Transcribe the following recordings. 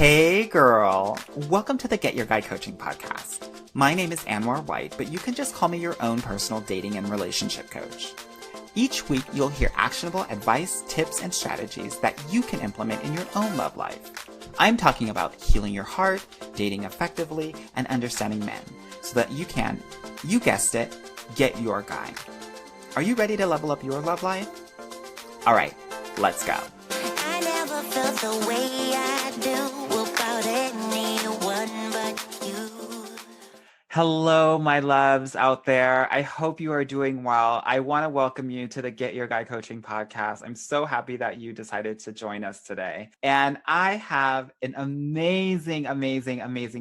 Hey girl, welcome to the Get Your Guy Coaching podcast. My name is Anwar White, but you can just call me your own personal dating and relationship coach. Each week, you'll hear actionable advice, tips, and strategies that you can implement in your own love life. I'm talking about healing your heart, dating effectively, and understanding men so that you can, you guessed it, get your guy. Are you ready to level up your love life? All right, let's go. I never felt the way I do about anyone but you. Hello, my loves out there. I hope you are doing well. I want to welcome you to the Get Your Guy Coaching podcast. I'm so happy that you decided to join us today. And I have an amazing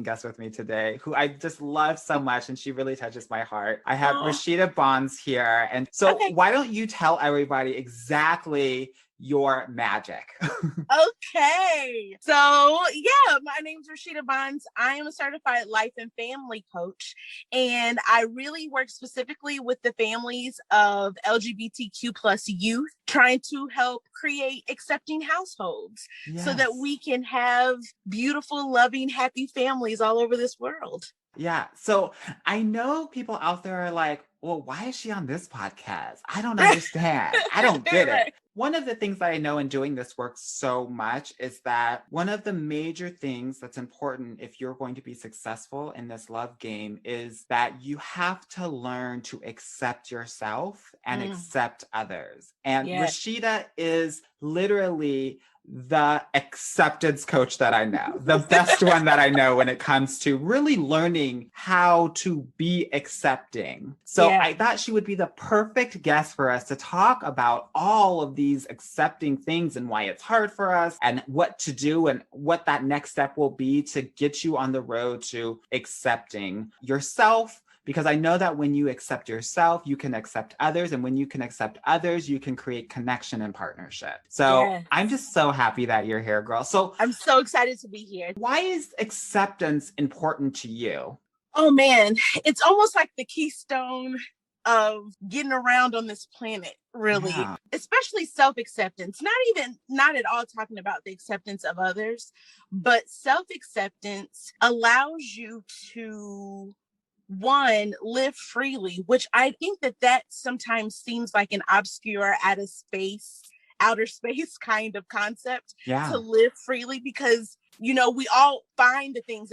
guest with me today who I just love so much. And she really touches my heart. I have Rashida Bonds here. And so why don't you tell everybody exactly your magic? Okay. So yeah, my name's Rashida Bonds. I am a certified life and family coach, and I really work specifically with the families of LGBTQ plus youth, trying to help create accepting households so that we can have beautiful, loving, happy families all over this world. Yeah. So I know people out there are like, well, why is she on this podcast? I don't understand. I don't get it. One of the things that I know in doing this work so much is that one of the major things that's important if you're going to be successful in this love game is that you have to learn to accept yourself and accept others. And Rashida is literally the acceptance coach that I know, the best one that I know when it comes to really learning how to be accepting. So I thought she would be the perfect guest for us to talk about all of these accepting things and why it's hard for us and what to do and what that next step will be to get you on the road to accepting yourself. Because I know that when you accept yourself, you can accept others. And when you can accept others, you can create connection and partnership. So I'm just so happy that you're here, girl. So I'm so excited to be here. Why is acceptance important to you? Oh man, it's almost like the keystone of getting around on this planet, really, especially self-acceptance, not at all talking about the acceptance of others, but self-acceptance allows you to live freely, which I think that sometimes seems like an obscure outer space kind of concept to live freely, because we all find the things,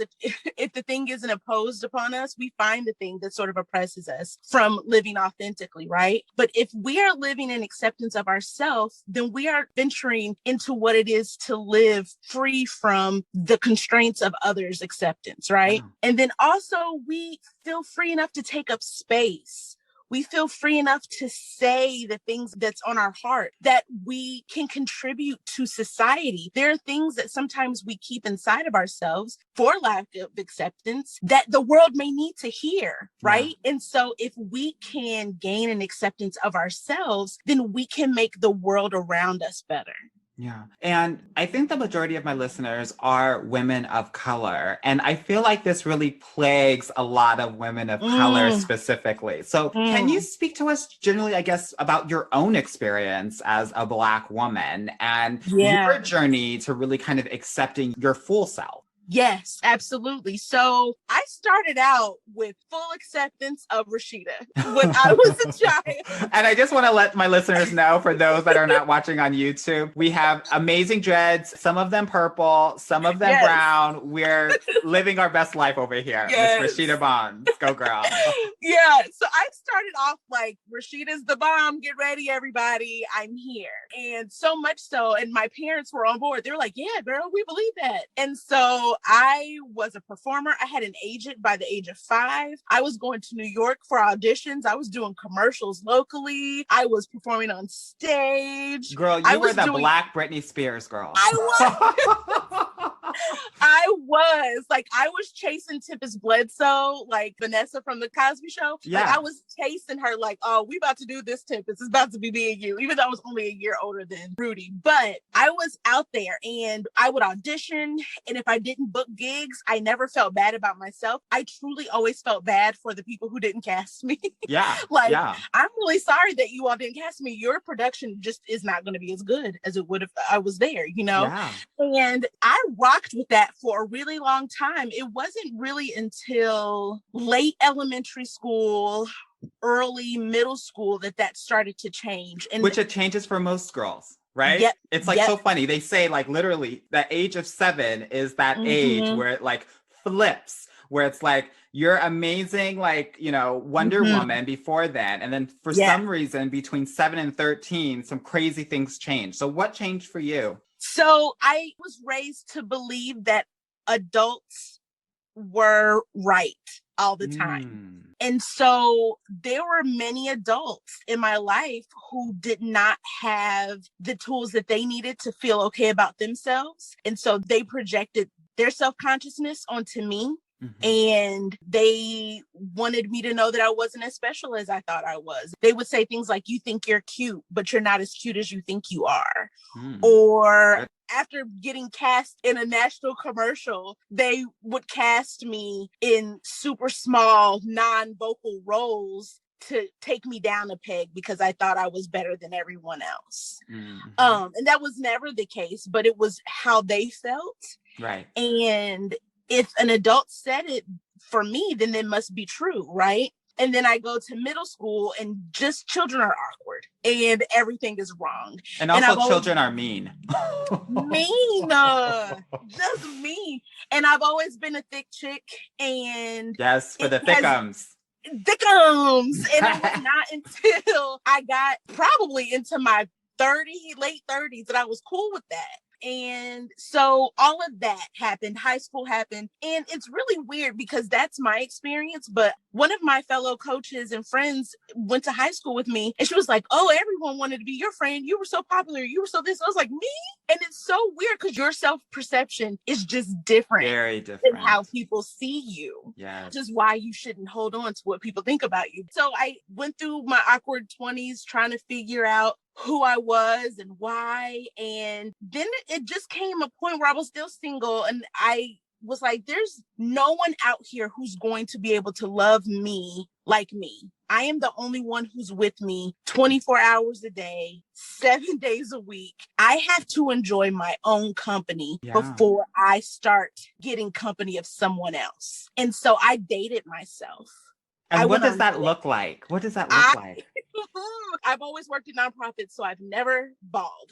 if the thing isn't imposed upon us, we find the thing that sort of oppresses us from living authentically, right? But if we are living in acceptance of ourselves, then we are venturing into what it is to live free from the constraints of others' acceptance, right? And then also we feel free enough to take up space. We feel free enough to say the things that's on our heart, that we can contribute to society. There are things that sometimes we keep inside of ourselves for lack of acceptance that the world may need to hear, right? And so if we can gain an acceptance of ourselves, then we can make the world around us better. Yeah. And I think the majority of my listeners are women of color. And I feel like this really plagues a lot of women of color specifically. So can you speak to us generally, I guess, about your own experience as a Black woman and your journey to really kind of accepting your full self? Yes, absolutely. So I started out with full acceptance of Rashida when I was a child. And I just want to let my listeners know, for those that are not watching on YouTube, we have amazing dreads, some of them purple, some of them brown. We're living our best life over here. Miss Rashida Bonds. Go girl. So I started off like, Rashida's the bomb. Get ready, everybody. I'm here. And so much so, and my parents were on board. They were like, yeah, girl, we believe that. And so I was a performer. I had an agent by the age of 5. I was going to New York for auditions. I was doing commercials locally. I was performing on stage. Girl, you were the Black Britney Spears, girl. I was chasing Tempest Bledsoe, like Vanessa from the Cosby Show. Like I was chasing her like, oh, we about to do this, Tempest. It's about to be me and you, even though I was only a year older than Rudy. But I was out there and I would audition. And if I didn't book gigs, I never felt bad about myself. I truly always felt bad for the people who didn't cast me. I'm really sorry that you all didn't cast me. Your production just is not going to be as good as it would if I was there, And I rocked with that that for a really long time. It wasn't really until late elementary school, early middle school that started to change. And which it changes for most girls, right? yep, It's like yep. so funny. They say like literally the age of 7 is that age where it like flips, where it's like you're amazing, like, you know, Wonder Woman before then. And then for some reason between 7 and 13, some crazy things change. So what changed for you? So I was raised to believe that adults were right all the time. And so there were many adults in my life who did not have the tools that they needed to feel okay about themselves. And so they projected their self-consciousness onto me. And they wanted me to know that I wasn't as special as I thought I was. They would say things like, you think you're cute, but you're not as cute as you think you are. Or after getting cast in a national commercial, they would cast me in super small, non-vocal roles to take me down a peg because I thought I was better than everyone else. And that was never the case, but it was how they felt. Right. And if an adult said it for me, then it must be true, right? And then I go to middle school and just children are awkward and everything is wrong. And also children are mean. Mean, just mean. And I've always been a thick chick, and yes, for the thickums. And it was not until I got probably into my late 30s that I was cool with that. And so all of that happened, high school happened, and it's really weird because that's my experience. But one of my fellow coaches and friends went to high school with me, and she was like, oh, everyone wanted to be your friend. You were so popular. You were so this. I was like, me? And it's so weird because your self-perception is just different. Very different. Than how people see you. Yeah. Which is why you shouldn't hold on to what people think about you. So I went through my awkward 20s trying to figure out who I was and why. And then it just came a point where I was still single, and I was like, there's no one out here who's going to be able to love me like me. I am the only one who's with me 24 hours a day, 7 days a week. I have to enjoy my own company before I start getting company of someone else. And so I dated myself. And what does that look like? What does that look like? I've always worked in nonprofits, so I've never balled.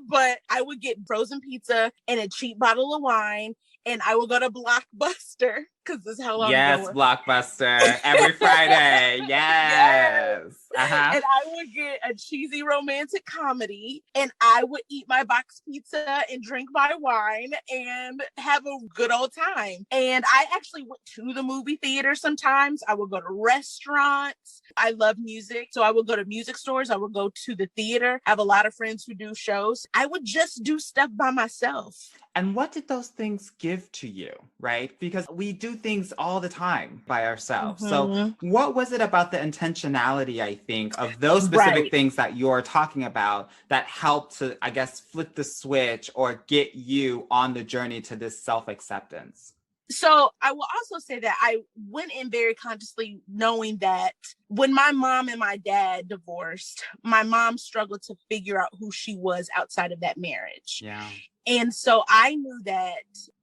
But I would get frozen pizza and a cheap bottle of wine, and I would go to Blockbuster because this is how long yes, ago. Blockbuster every Friday. Yes. Uh-huh. And I would get a cheesy romantic comedy, and I would eat my box pizza and drink my wine and have a good old time. And I actually went to the movie theater sometimes. I would go to restaurants. I love music, so I would go to music stores. I would go to the theater. I have a lot of friends who do shows. I would just do stuff by myself. And what did those things give to you, right? Because we do things all the time by ourselves. So what was it about the intentionality, I think, of those specific things that you're talking about that helped to, I guess, flip the switch or get you on the journey to this self-acceptance? So I will also say that I went in very consciously knowing that when my mom and my dad divorced, my mom struggled to figure out who she was outside of that marriage. Yeah. And so I knew that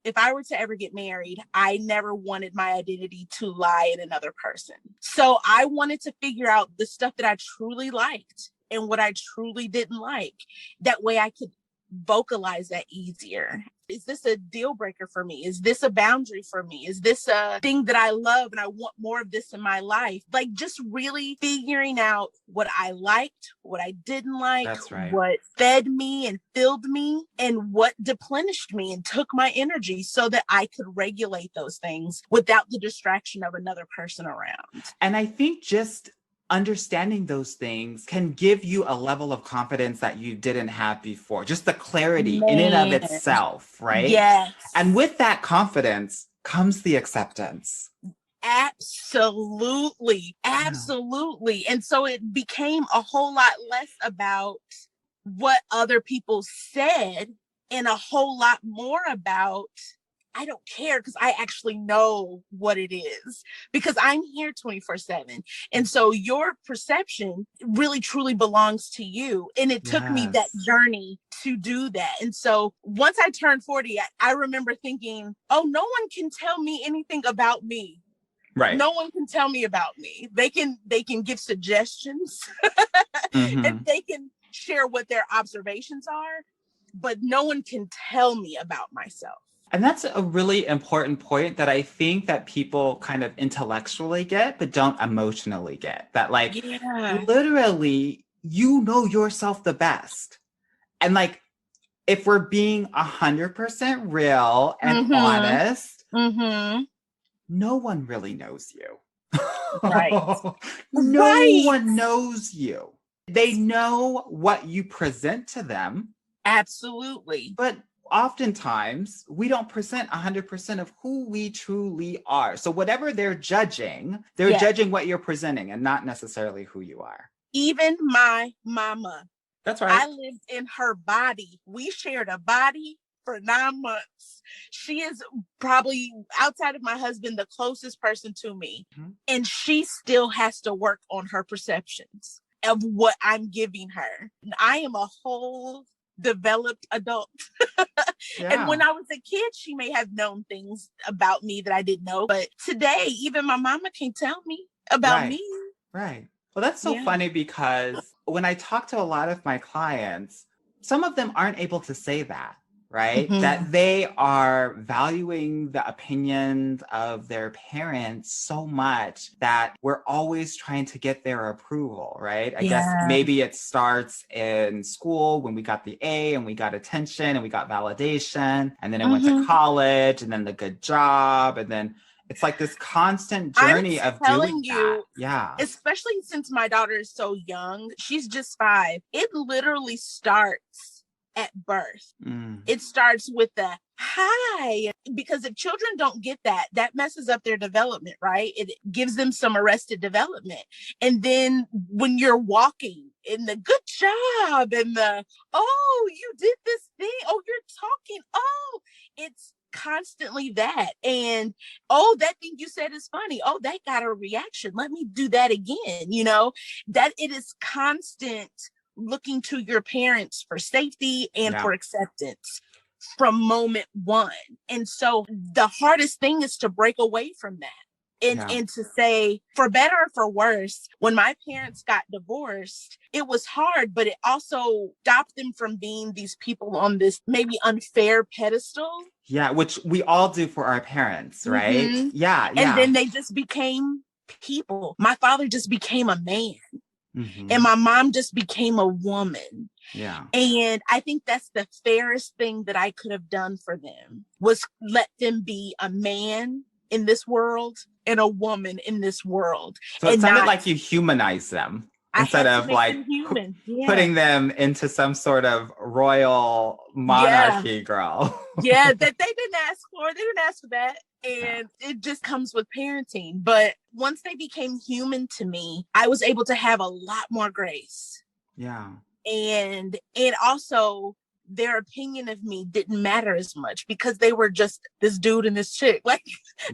if I were to ever get married, I never wanted my identity to lie in another person. So I wanted to figure out the stuff that I truly liked and what I truly didn't like. That way I could vocalize that easier. Is this a deal breaker for me? Is this a boundary for me? Is this a thing that I love and I want more of this in my life? Like just really figuring out what I liked, what I didn't like, That's right. What fed me and filled me, and what deplenished me and took my energy so that I could regulate those things without the distraction of another person around. And I think just understanding those things can give you a level of confidence that you didn't have before. Just the clarity in and of itself, right? Yes. And with that confidence comes the acceptance. Absolutely. Absolutely. And so it became a whole lot less about what other people said and a whole lot more about I don't care because I actually know what it is because I'm here 24/7. And so your perception really truly belongs to you. And it took me that Yes. journey to do that. And so once I turned 40, I remember thinking, oh, no one can tell me anything about me. Right. No one can tell me about me. They can give suggestions and they can share what their observations are, but no one can tell me about myself. And that's a really important point that I think that people kind of intellectually get, but don't emotionally get. That like, Yeah. literally, you know yourself the best. And like, if we're being 100% real and honest, no one really knows you. Right. No Right. one knows you. They know what you present to them. Absolutely. But oftentimes, we don't present 100% of who we truly are. So whatever they're judging what you're presenting and not necessarily who you are. Even my mama. That's right. I lived in her body. We shared a body for 9 months. She is probably, outside of my husband, the closest person to me. And she still has to work on her perceptions of what I'm giving her. I am a whole developed adult. And when I was a kid, she may have known things about me that I didn't know. But today, even my mama can't tell me about me. Right. Well, that's so funny because when I talk to a lot of my clients, some of them aren't able to say that, right? That they are valuing the opinions of their parents so much that we're always trying to get their approval, right? I guess maybe it starts in school when we got the A and we got attention and we got validation, and then it went to college and then the good job, and then it's like this constant journey of doing that. Yeah. Especially since my daughter is so young, she's just 5. It literally starts at birth. It starts with the hi, because if children don't get that, that messes up their development, right? It gives them some arrested development. And then when you're walking in the good job and the, oh, you did this thing. Oh, you're talking. Oh, it's constantly that. And oh, that thing you said is funny. Oh, that got a reaction. Let me do that again. You know, that it is constant looking to your parents for safety and for acceptance from moment one. And so the hardest thing is to break away from that. And to say, for better or for worse, when my parents got divorced, it was hard, but it also stopped them from being these people on this maybe unfair pedestal. Yeah, which we all do for our parents, right? Yeah. And then they just became people. My father just became a man. And my mom just became a woman. Yeah. And I think that's the fairest thing that I could have done for them, was let them be a man in this world and a woman in this world. So it sounded like you humanize them instead of like putting them into some sort of royal monarchy, girl. That they didn't ask for. They didn't ask for that. And it just comes with parenting. But once they became human to me, I was able to have a lot more grace. Yeah. And also their opinion of me didn't matter as much because they were just this dude and this chick. Like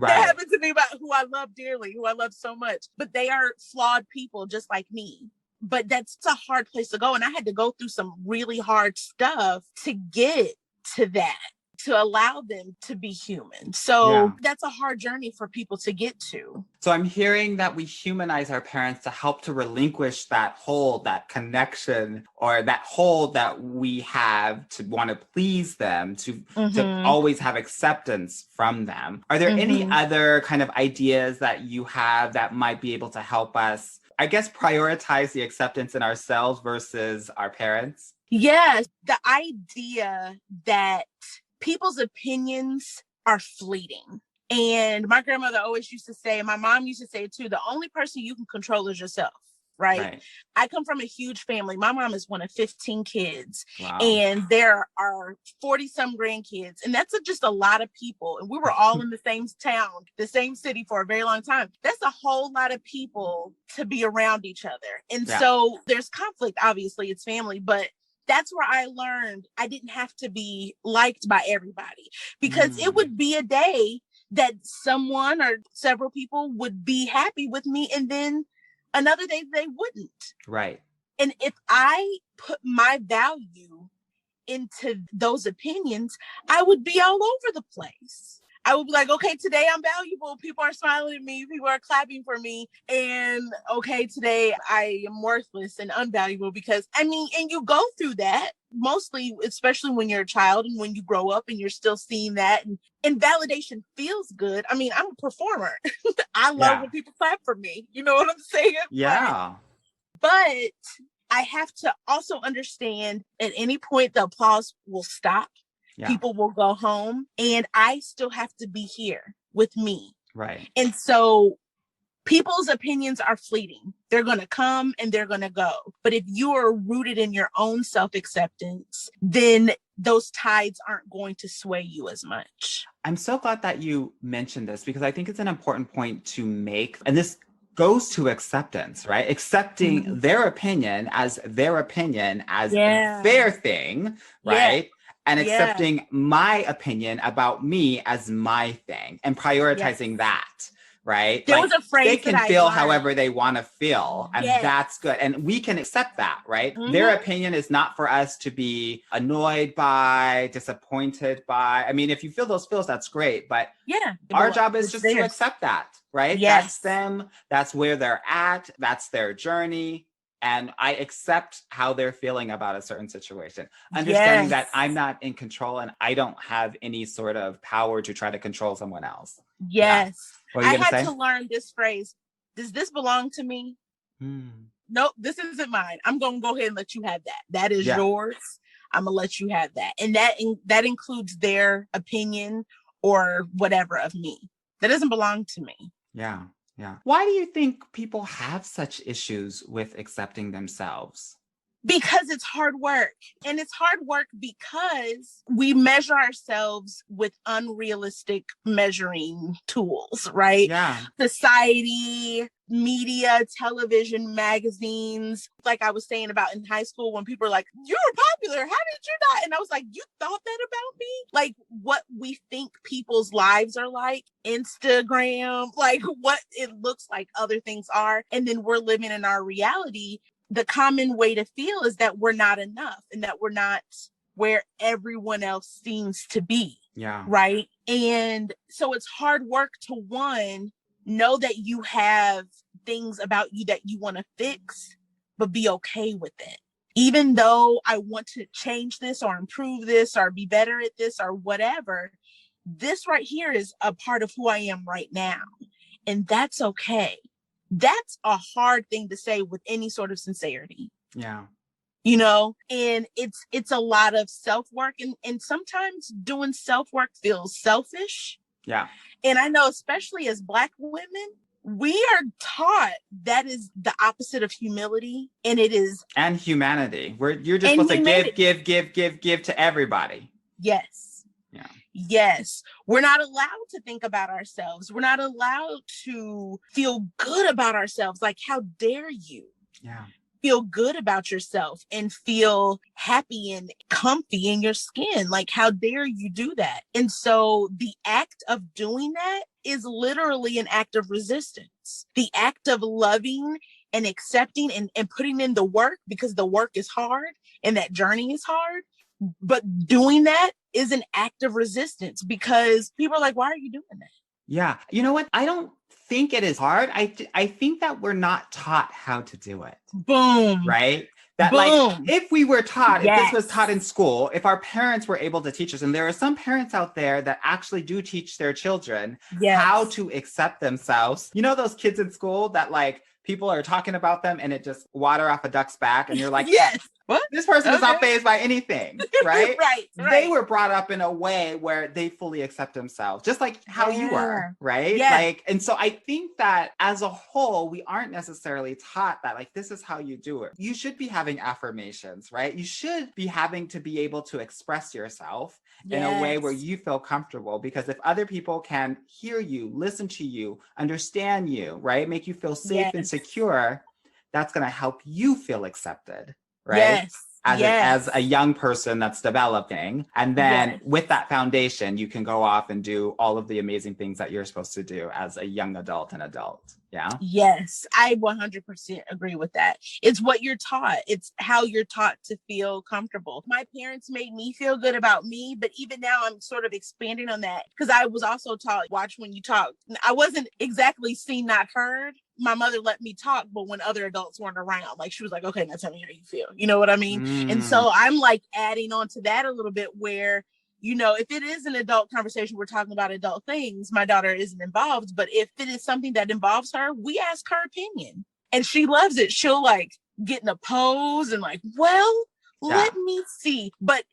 that happened to me about who I love dearly, who I love so much. But they are flawed people just like me. But that's a hard place to go. And I had to go through some really hard stuff to get to that, to allow them to be human. So that's a hard journey for people to get to. So I'm hearing that we humanize our parents to help to relinquish that hold, that connection, or that hold that we have to want to please them, to always have acceptance from them. Are there any other kind of ideas that you have that might be able to help us, I guess, prioritize the acceptance in ourselves versus our parents? Yes, the idea that people's opinions are fleeting. And my grandmother always used to say, and my mom used to say it too, the only person you can control is yourself, right? I come from a huge family. My mom is one of 15 kids. Wow. And there are 40 some grandkids. And that's just a lot of people. And we were all in the same town, the same city for a very long time. That's a whole lot of people to be around each other. And so there's conflict, obviously, it's family, but that's where I learned I didn't have to be liked by everybody, because it would be a day that someone or several people would be happy with me, and then another day they wouldn't. Right. And if I put my value into those opinions, I would be all over the place. I would be like, okay, today I'm valuable. People are smiling at me. People are clapping for me. And okay, today I am worthless and unvaluable, because and you go through that mostly, especially when you're a child and when you grow up and you're still seeing that, and validation feels good. I'm a performer. I love when people clap for me. You know what I'm saying? Yeah. But I have to also understand at any point the applause will stop. Yeah. People will go home, and I still have to be here with me. Right. And so people's opinions are fleeting. They're going to come and they're going to go. But if you are rooted in your own self-acceptance, then those tides aren't going to sway you as much. I'm so glad that you mentioned this, because I think it's an important point to make. And this goes to acceptance, right? Accepting their opinion as their thing, right? Yeah. And accepting my opinion about me as my thing, and prioritizing that, right? There was a phrase they can feel however they want to feel, and that's good. And we can accept that, right? Their opinion is not for us to be annoyed by, disappointed by. If you feel those feels, that's great. But our job is just to accept that, right? Yes. That's them. That's where they're at. That's their journey. And I accept how they're feeling about a certain situation, understanding that I'm not in control and I don't have any sort of power to try to control someone else. Yes. Yeah. I had to learn this phrase. Does this belong to me? Nope, this isn't mine. I'm going to go ahead and let you have that. That is yours. I'm going to let you have that. And that includes their opinion or whatever of me. That doesn't belong to me. Yeah. Yeah. Why do you think people have such issues with accepting themselves? Because it's hard work. And it's hard work because we measure ourselves with unrealistic measuring tools, right? Yeah. Society, media, television, magazines. Like I was saying about in high school, when people were like, you were popular, how did you not? And I was like, you thought that about me? Like what we think people's lives are like, Instagram, like what it looks like other things are. And then we're living in our reality. The common way to feel is that we're not enough and that we're not where everyone else seems to be. Yeah. Right. And so it's hard work to, one, know that you have things about you that you want to fix, but be okay with it. Even though I want to change this or improve this or be better at this or whatever, this right here is a part of who I am right now. And that's okay. That's a hard thing to say with any sort of sincerity. Yeah. And it's a lot of self-work, and sometimes doing self-work feels selfish. Yeah. And I know, especially as Black women, we are taught that is the opposite of humility, and it is. And humanity. You're just supposed to give to everybody. Yes. Yeah. Yes, we're not allowed to think about ourselves. We're not allowed to feel good about ourselves. Like, how dare you? Yeah. Feel good about yourself and feel happy and comfy in your skin. Like, how dare you do that? And so the act of doing that is literally an act of resistance. The act of loving and accepting and putting in the work, because the work is hard and that journey is hard. But doing that is an act of resistance, because people are like, why are you doing that? Yeah. You know what? I don't think it is hard. I think that we're not taught how to do it. Boom. Right? That like, if we were taught, if this was taught in school, if our parents were able to teach us, and there are some parents out there that actually do teach their children how to accept themselves. You know, those kids in school that like people are talking about them and it just water off a duck's back. And you're like, yes. What? This person is not fazed by anything, right? Right. They were brought up in a way where they fully accept themselves, just like how you were, right? Yeah. Like, and so I think that as a whole, we aren't necessarily taught that, like, this is how you do it. You should be having affirmations, right? You should be having to be able to express yourself in a way where you feel comfortable, because if other people can hear you, listen to you, understand you, right? Make you feel safe and secure, that's going to help you feel accepted. Right. Yes. as a young person that's developing. And then with that foundation, you can go off and do all of the amazing things that you're supposed to do as a young adult and adult. Yeah. Yes, I 100% agree with that. It's what you're taught. It's how you're taught to feel comfortable. My parents made me feel good about me, but even now I'm sort of expanding on that because I was also taught, watch when you talk. I wasn't exactly seen, not heard. My mother let me talk, but when other adults weren't around, like she was like, okay, now tell me how you feel. You know what I mean? And so I'm like adding on to that a little bit where, you know, if it is an adult conversation, we're talking about adult things, my daughter isn't involved. But if it is something that involves her, we ask her opinion and she loves it. She'll like get in a pose and like, well, let me see. But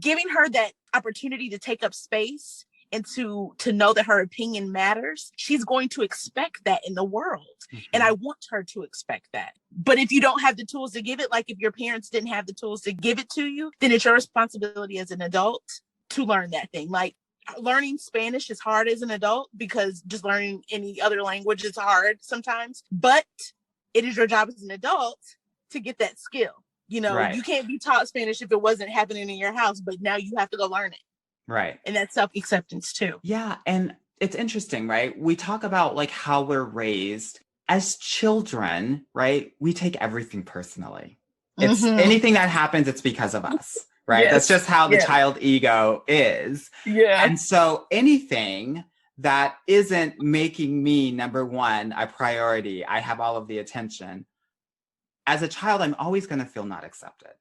giving her that opportunity to take up space and to know that her opinion matters, she's going to expect that in the world. And I want her to expect that. But if you don't have the tools to give it, like if your parents didn't have the tools to give it to you, then it's your responsibility as an adult to learn that thing. Like learning Spanish is hard as an adult because just learning any other language is hard sometimes, but it is your job as an adult to get that skill. You know, you can't be taught Spanish if it wasn't happening in your house, but now you have to go learn it. Right. And that's self-acceptance too. Yeah. And it's interesting, right? We talk about like how we're raised as children, right? We take everything personally. It's anything that happens, it's because of us. Right. Yes. That's just how the child ego is. Yeah. And so anything that isn't making me, number one, a priority, I have all of the attention. As a child, I'm always going to feel not accepted.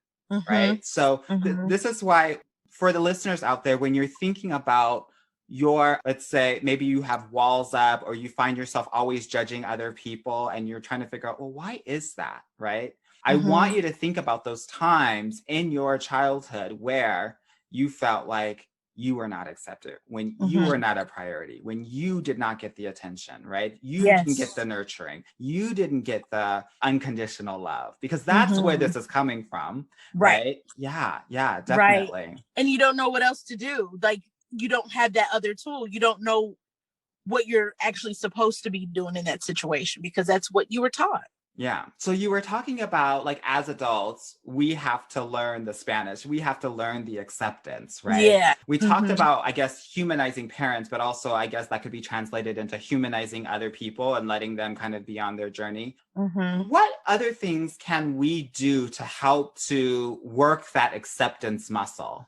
Right. So this is why for the listeners out there, when you're thinking about your, let's say, maybe you have walls up or you find yourself always judging other people and you're trying to figure out, well, why is that? Right. I want you to think about those times in your childhood where you felt like you were not accepted, when you were not a priority, when you did not get the attention, right? You didn't get the nurturing. You didn't get the unconditional love, because that's where this is coming from, right? Yeah, definitely. Right. And you don't know what else to do. Like, you don't have that other tool. You don't know what you're actually supposed to be doing in that situation because that's what you were taught. Yeah. So you were talking about, like, as adults, we have to learn the Spanish. We have to learn the acceptance, right? Yeah. We talked about, I guess, humanizing parents, but also I guess that could be translated into humanizing other people and letting them kind of be on their journey. What other things can we do to help to work that acceptance muscle?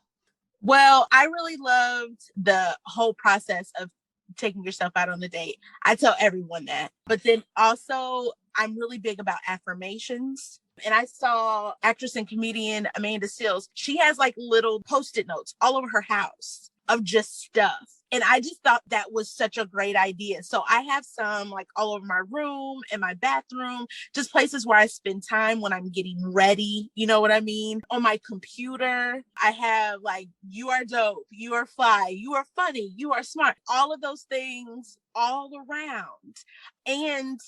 Well, I really loved the whole process of taking yourself out on a date. I tell everyone that. But then also, I'm really big about affirmations. And I saw actress and comedian Amanda Seales. She has like little Post-it notes all over her house of just stuff. And I just thought that was such a great idea. So I have some like all over my room and my bathroom, just places where I spend time when I'm getting ready. You know what I mean? On my computer, I have like, you are dope, you are fly, you are funny, you are smart. All of those things all around. And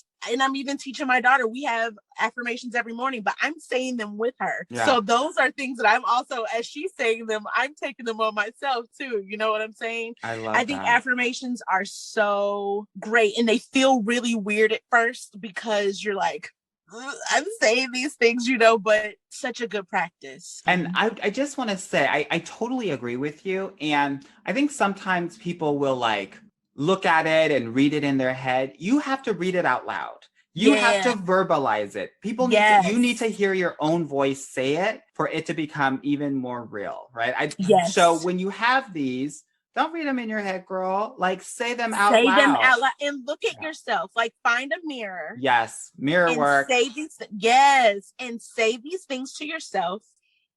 I'm even teaching my daughter, we have affirmations every morning, but I'm saying them with her. Yeah. So those are things that I'm also, as she's saying them, I'm taking them on myself too. You know what I'm saying? I think affirmations are so great, and they feel really weird at first because you're like, I'm saying these things, you know, but such a good practice. And I just want to say, I totally agree with you. And I think sometimes people will like look at it and read it in their head. You have to read it out loud. You have to verbalize it. People need to, you need to hear your own voice say it for it to become even more real, right? So when you have these, don't read them in your head, girl. Like, say them out loud. Say them out loud and look at yourself. Like, find a mirror. Yes, mirror work. And say these things to yourself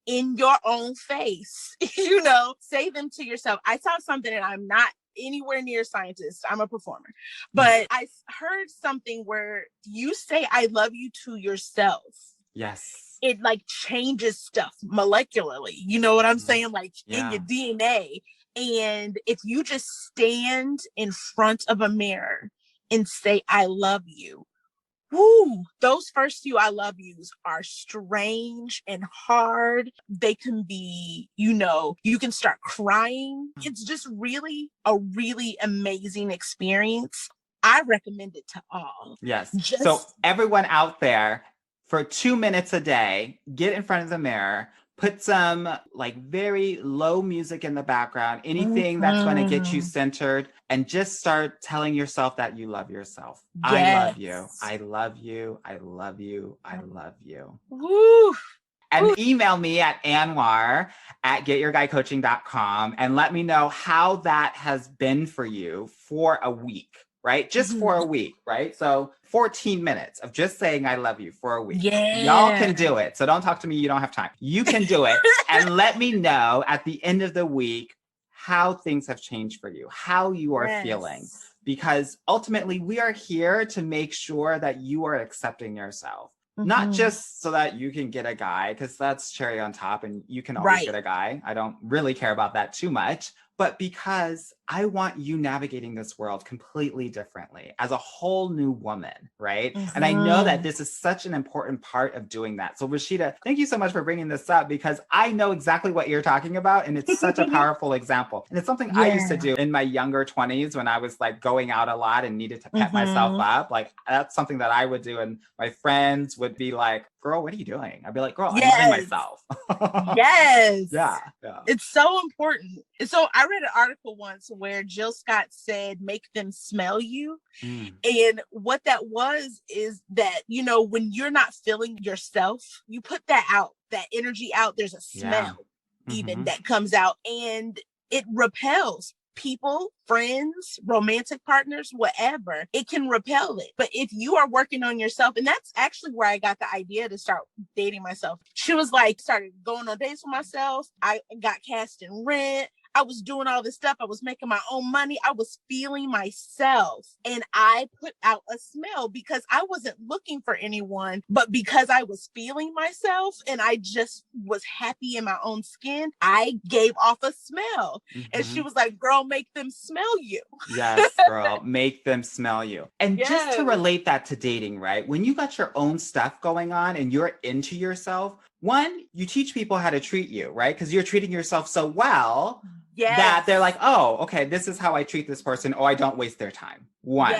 in your own face. You know, say them to yourself. I saw something, and I'm not anywhere near a scientist. I'm a performer. But I heard something where you say, I love you to yourself. Yes. It like changes stuff molecularly. You know what I'm saying? Like in your DNA. And if you just stand in front of a mirror and say, I love you, whoo, those first few I love yous are strange and hard. They can be, you know, you can start crying. It's just really a really amazing experience. I recommend it to all. Yes. So everyone out there, for 2 minutes a day, get in front of the mirror, Put some like very low music in the background, anything that's going to get you centered, and just start telling yourself that you love yourself. Yes. I love you. I love you. I love you. I love you. Woo. And email me at anwar@getyourguycoaching.com and let me know how that has been for you for a week, right? Just for a week, right? So 14 minutes of just saying I love you for a week. Yeah. Y'all can do it. So don't talk to me. You don't have time. You can do it. And let me know at the end of the week how things have changed for you, how you are feeling. Because ultimately we are here to make sure that you are accepting yourself. Not just so that you can get a guy, because that's cherry on top and you can always get a guy. I don't really care about that too much, but because I want you navigating this world completely differently as a whole new woman, right? And I know that this is such an important part of doing that. So Rashida, thank you so much for bringing this up, because I know exactly what you're talking about. And it's such a powerful example. And it's something I used to do in my younger 20s when I was like going out a lot and needed to pep myself up. Like that's something that I would do. And my friends would be like, girl, what are you doing? I'd be like, girl, I'm loving myself. Yes. Yeah. It's so important. So I read an article once where Jill Scott said, make them smell you. And what that was is that, you know, when you're not feeling yourself, you put that out, that energy out. There's a smell even that comes out, and it repels people, friends, romantic partners, whatever. It can repel it. But if you are working on yourself, and that's actually where I got the idea to start dating myself. She was like, started going on dates with myself. I got cast in Rent. I was doing all this stuff. I was making my own money. I was feeling myself. And I put out a smell because I wasn't looking for anyone, but because I was feeling myself and I just was happy in my own skin, I gave off a smell. And she was like, girl, make them smell you. Yes, girl, make them smell you. And just to relate that to dating, right? When you got your own stuff going on and you're into yourself, one, you teach people how to treat you, right? Because you're treating yourself so well that they're like, oh, okay, this is how I treat this person. Oh, I don't waste their time. One.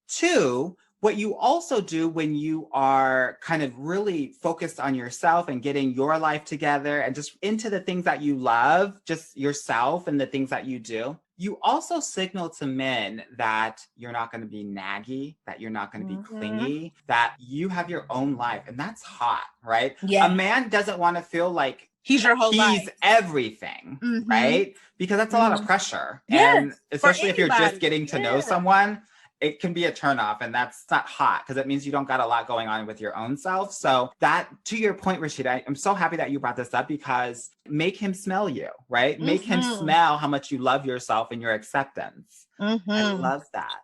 Two, what you also do when you are kind of really focused on yourself and getting your life together and just into the things that you love, just yourself and the things that you do, you also signal to men that you're not going to be naggy, that you're not going to be clingy, that you have your own life. And that's hot, right? A man doesn't want to feel like he's your whole life. He's everything, right? Because that's a lot of pressure. Yes, and especially if you're just getting to know someone, it can be a turnoff, and that's not hot because it means you don't got a lot going on with your own self. So that, to your point, Rashida, I'm so happy that you brought this up, because make him smell you, right? Make him smell how much you love yourself and your acceptance. I love that.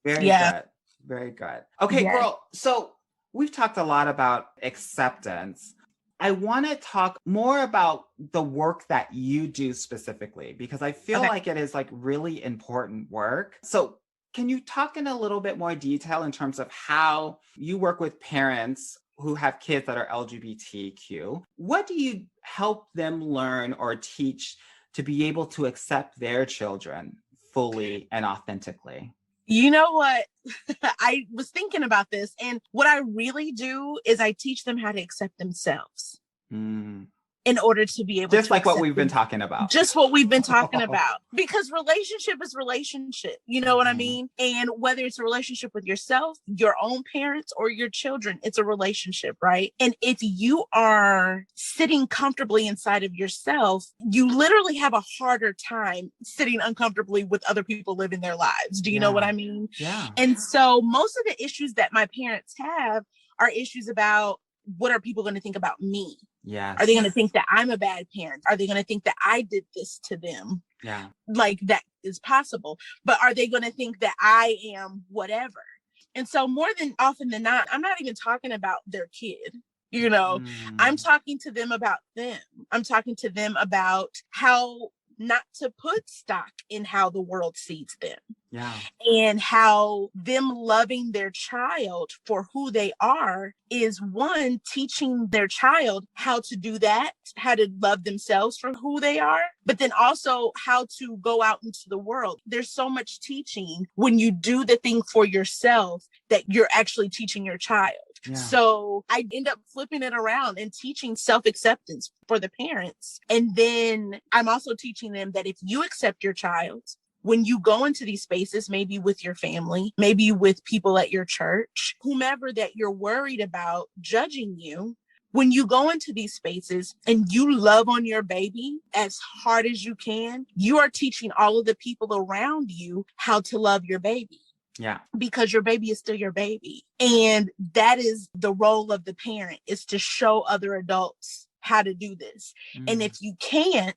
Very good. Very good. Okay, girl. So we've talked a lot about acceptance. I want to talk more about the work that you do specifically, because I feel like it is like really important work. So can you talk in a little bit more detail in terms of how you work with parents who have kids that are LGBTQ? What do you help them learn or teach to be able to accept their children fully and authentically? You know what? I was thinking about this, and what I really do is I teach them how to accept themselves. In order to be able just to like what we've been talking about. Just what we've been talking about. Because relationship is relationship. You know what I mean? And whether it's a relationship with yourself, your own parents, or your children, it's a relationship, right? And if you are sitting comfortably inside of yourself, you literally have a harder time sitting uncomfortably with other people living their lives. Do you know what I mean? Yeah. And so most of the issues that my parents have are issues about, what are people going to think about me? Yes. Are they going to think that I'm a bad parent? Are they going to think that I did this to them? Yeah. Like, that is possible. But are they going to think that I am whatever? And so more than often than not, I'm not even talking about their kid. You know, I'm talking to them about them. I'm talking to them about how not to put stock in how the world sees them. Yeah. And how them loving their child for who they are is, one, teaching their child how to do that, how to love themselves for who they are, but then also how to go out into the world. There's so much teaching when you do the thing for yourself that you're actually teaching your child. So I end up flipping it around and teaching self-acceptance for the parents. And then I'm also teaching them that if you accept your child, when you go into these spaces, maybe with your family, maybe with people at your church, whomever that you're worried about judging you, when you go into these spaces and you love on your baby as hard as you can, you are teaching all of the people around you how to love your baby. Yeah. Because your baby is still your baby. And that is the role of the parent, is to show other adults how to do this. And if you can't,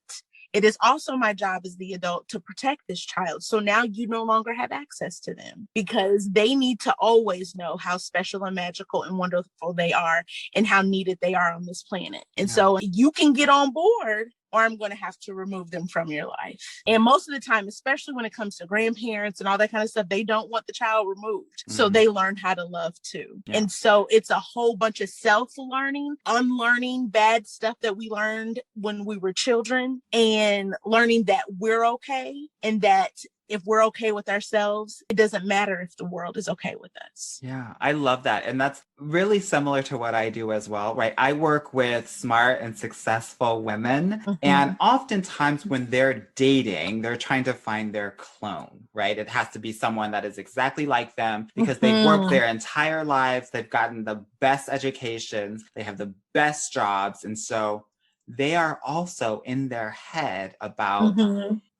it is also my job as the adult to protect this child. So now you no longer have access to them, because they need to always know how special and magical and wonderful they are and how needed they are on this planet. And so you can get on board, or I'm going to have to remove them from your life. And most of the time, especially when it comes to grandparents and all that kind of stuff, they don't want the child removed. So they learn how to love too. And so it's a whole bunch of self-learning, unlearning bad stuff that we learned when we were children, and learning that we're okay, and that if we're okay with ourselves, it doesn't matter if the world is okay with us. Yeah, I love that. And that's really similar to what I do as well, right? I work with smart and successful women. And oftentimes when they're dating, they're trying to find their clone, right? It has to be someone that is exactly like them, because they've worked their entire lives. They've gotten the best educations. They have the best jobs. And so they are also in their head about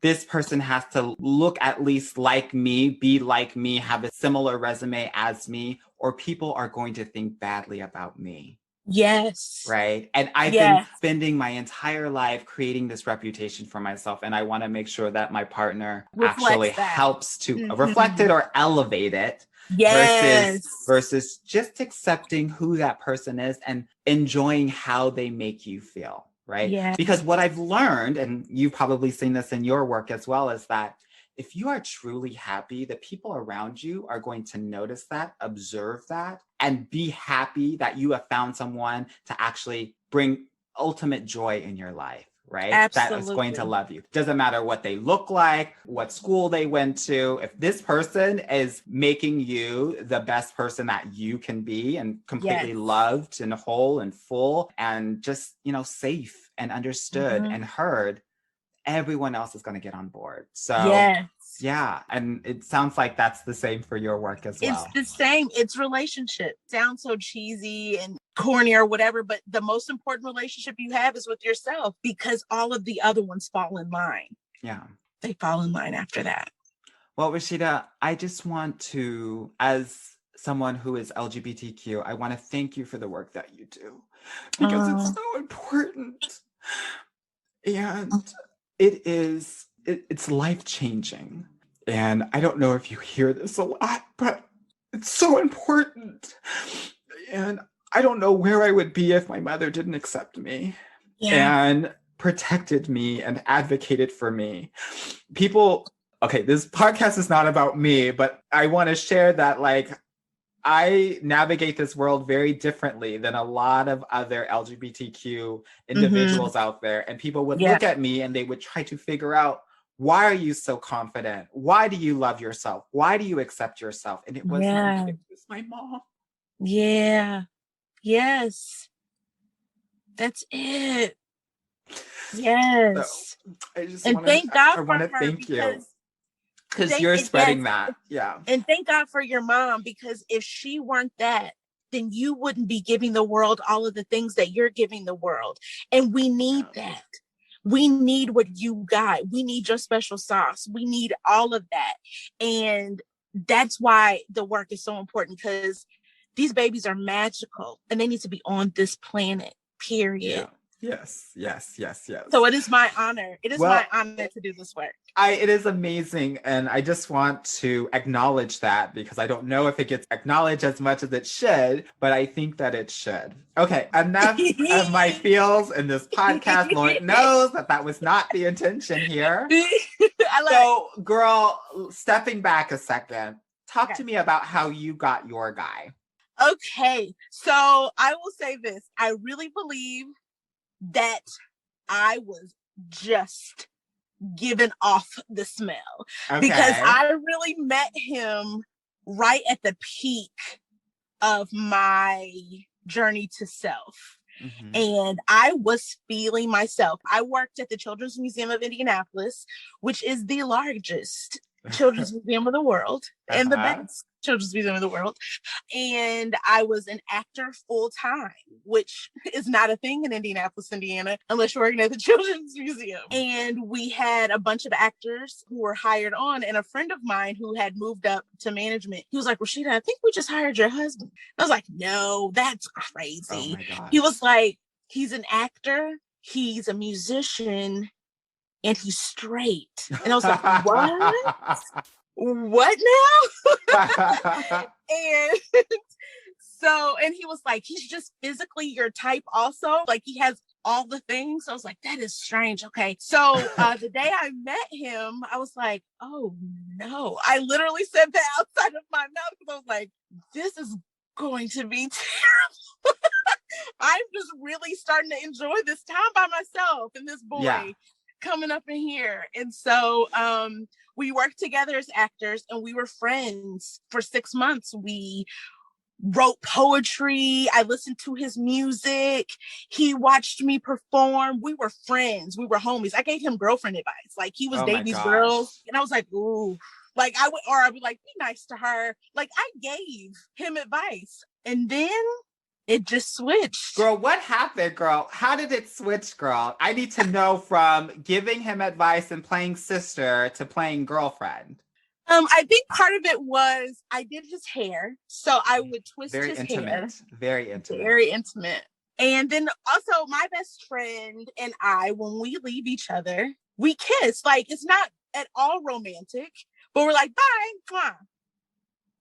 this person has to look at least like me, be like me, have a similar resume as me, or people are going to think badly about me. Yes. Right. And I've been spending my entire life creating this reputation for myself. And I want to make sure that my partner actually helps to reflect it or elevate it. Versus just accepting who that person is and enjoying how they make you feel. Right. Yeah. Because what I've learned, and you've probably seen this in your work as well, is that if you are truly happy, the people around you are going to notice that, observe that, and be happy that you have found someone to actually bring ultimate joy in your life. Right? Absolutely. That is going to love you. Doesn't matter what they look like, what school they went to. If this person is making you the best person that you can be, and completely loved and whole and full and just, safe and understood and heard, everyone else is going to get on board. So yeah. And it sounds like that's the same for your work as well. It's the same. It's relationship. Sounds so cheesy and corny or whatever, but the most important relationship you have is with yourself, because all of the other ones fall in line. Yeah. They fall in line after that. Well, Rashida, I just want to, as someone who is LGBTQ, I want to thank you for the work that you do, because it's so important. And it's life-changing. And I don't know if you hear this a lot, but it's so important. And I don't know where I would be if my mother didn't accept me and protected me and advocated for me. Okay, this podcast is not about me, but I want to share that, I navigate this world very differently than a lot of other LGBTQ individuals out there. And people would look at me and they would try to figure out, why are you so confident? Why do you love yourself? Why do you accept yourself? And it was my mom. Yeah. Yes. That's it. Yes. So thank God I want to thank you. Because you're spreading that. Yeah. And thank God for your mom, because if she weren't that, then you wouldn't be giving the world all of the things that you're giving the world. And we need that. We need what you got. We need your special sauce. We need all of that. And that's why the work is so important, because these babies are magical and they need to be on this planet, period. Yes. So it is my honor. It is my honor to do this work. It is amazing. And I just want to acknowledge that, because I don't know if it gets acknowledged as much as it should, but I think that it should. Okay, enough of my feels in this podcast. Lord knows that was not the intention here. Girl, stepping back a second, talk to me about how you got your guy. Okay, so I will say this. I really believe that I was just given off the smell, because I really met him right at the peak of my journey to self. Mm-hmm. And I was feeling myself. I worked at the Children's Museum of Indianapolis, which is the largest children's museum of the world and the best children's museum of the world. And I was an actor full time, which is not a thing in Indianapolis, Indiana, unless you're working at the Children's Museum. And we had a bunch of actors who were hired on, and a friend of mine who had moved up to management, he was like, Rashida, I think we just hired your husband. I was like, no, that's crazy. Oh my gosh. He was like, he's an actor, he's a musician, and he's straight. And I was like, what? What now? And so, and he was like, he's just physically your type also. Like, he has all the things. So I was like, that is strange. Okay. So the day I met him, I was like, oh no. I literally said that outside of my mouth because I was like, this is going to be terrible. I'm just really starting to enjoy this time by myself and this boy coming up in here. And so we worked together as actors, and we were friends for 6 months. We wrote poetry. I listened to his music. He watched me perform. We were friends. We were homies. I gave him girlfriend advice. Like, he was dating these girls, and I was like, ooh. Like, I'd be like, be nice to her. Like, I gave him advice. And then it just switched. Girl, what happened, girl? How did it switch, girl? I need to know, from giving him advice and playing sister to playing girlfriend. I think part of it was I did his hair. So I would twist his hair. Very intimate. Very intimate. And then also my best friend and I, when we leave each other, we kiss. Like, it's not at all romantic, but we're like, bye. Mwah.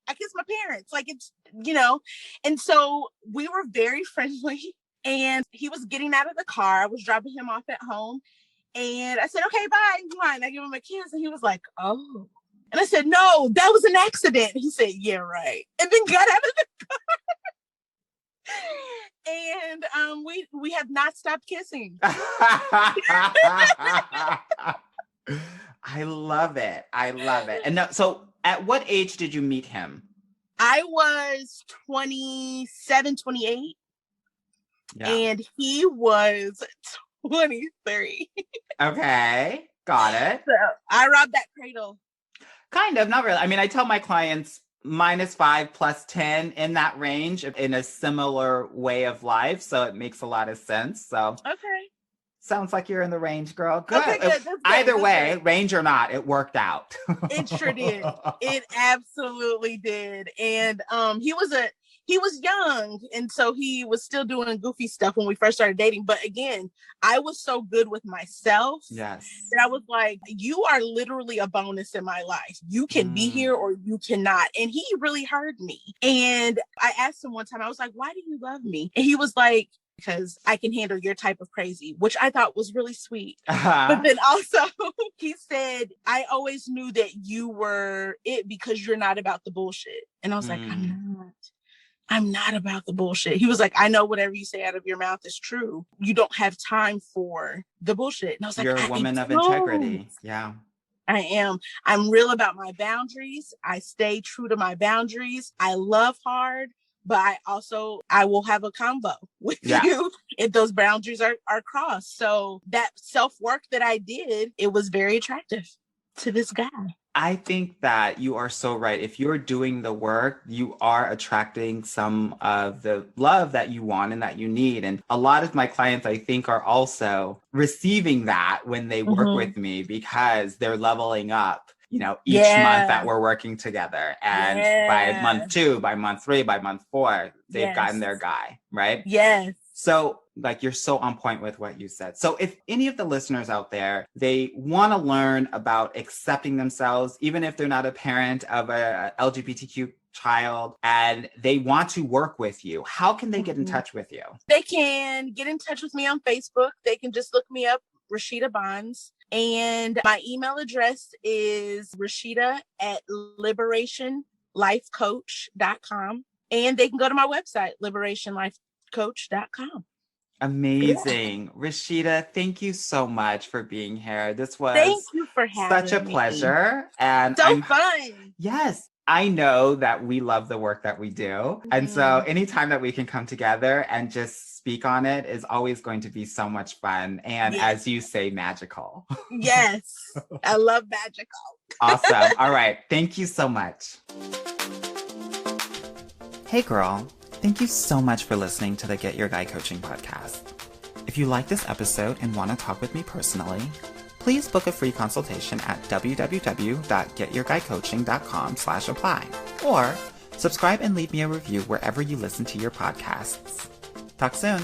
I kiss my parents. Like, it's, you know. And so we were very friendly. And he was getting out of the car. I was dropping him off at home. And I said, okay, bye. Mwah. And I give him a kiss. And he was like, oh. And I said, no, that was an accident. He said, yeah, right. And then got out of the car. And we have not stopped kissing. I love it. I love it. And now, so at what age did you meet him? I was 27, 28. Yeah. And he was 23. Okay. Got it. So I robbed that cradle. Kind of, not really. I mean, I tell my clients -5 +10 in that range in a similar way of life. So it makes a lot of sense. So okay. Sounds like you're in the range, girl. Good. Okay, good. Either way, range or not, it worked out. It sure did. It absolutely did. And he was young, and so he was still doing goofy stuff when we first started dating. But again, I was so good with myself. Yes. That I was like, you are literally a bonus in my life. You can be here or you cannot. And he really heard me. And I asked him one time, I was like, why do you love me? And he was like, because I can handle your type of crazy, which I thought was really sweet. But then also he said, I always knew that you were it because you're not about the bullshit. And I was like, I'm not about the bullshit. He was like, I know whatever you say out of your mouth is true. You don't have time for the bullshit. And I was like, you're a woman of integrity. Yeah. I am. I'm real about my boundaries. I stay true to my boundaries. I love hard. But I will have a combo with you if those boundaries are crossed. So that self-work that I did, it was very attractive to this guy. I think that you are so right. If you're doing the work, you are attracting some of the love that you want and that you need. And a lot of my clients, I think, are also receiving that when they work with me because they're leveling up. You know, each month that we're working together. And by month 2, by month 3, by month 4, they've gotten their guy, right? Yes. So like, you're so on point with what you said. So if any of the listeners out there, they want to learn about accepting themselves, even if they're not a parent of a LGBTQ child, and they want to work with you, how can they get in touch with you? They can get in touch with me on Facebook. They can just look me up, Rashida Bonds. And my email address is rashida@liberationlifecoach.com. And they can go to my website, liberationlifecoach.com. Amazing. Yeah. Rashida, thank you so much for being here. This was Thank you for having such a pleasure. And so fun. Yes. I know that we love the work that we do. And so anytime that we can come together and just speak on it is always going to be so much fun. And as you say, magical. Yes. I love magical. Awesome. All right. Thank you so much. Hey, girl. Thank you so much for listening to the Get Your Guy Coaching podcast. If you like this episode and want to talk with me personally, please book a free consultation at www.getyourguycoaching.com/apply or subscribe and leave me a review wherever you listen to your podcasts. Talk soon.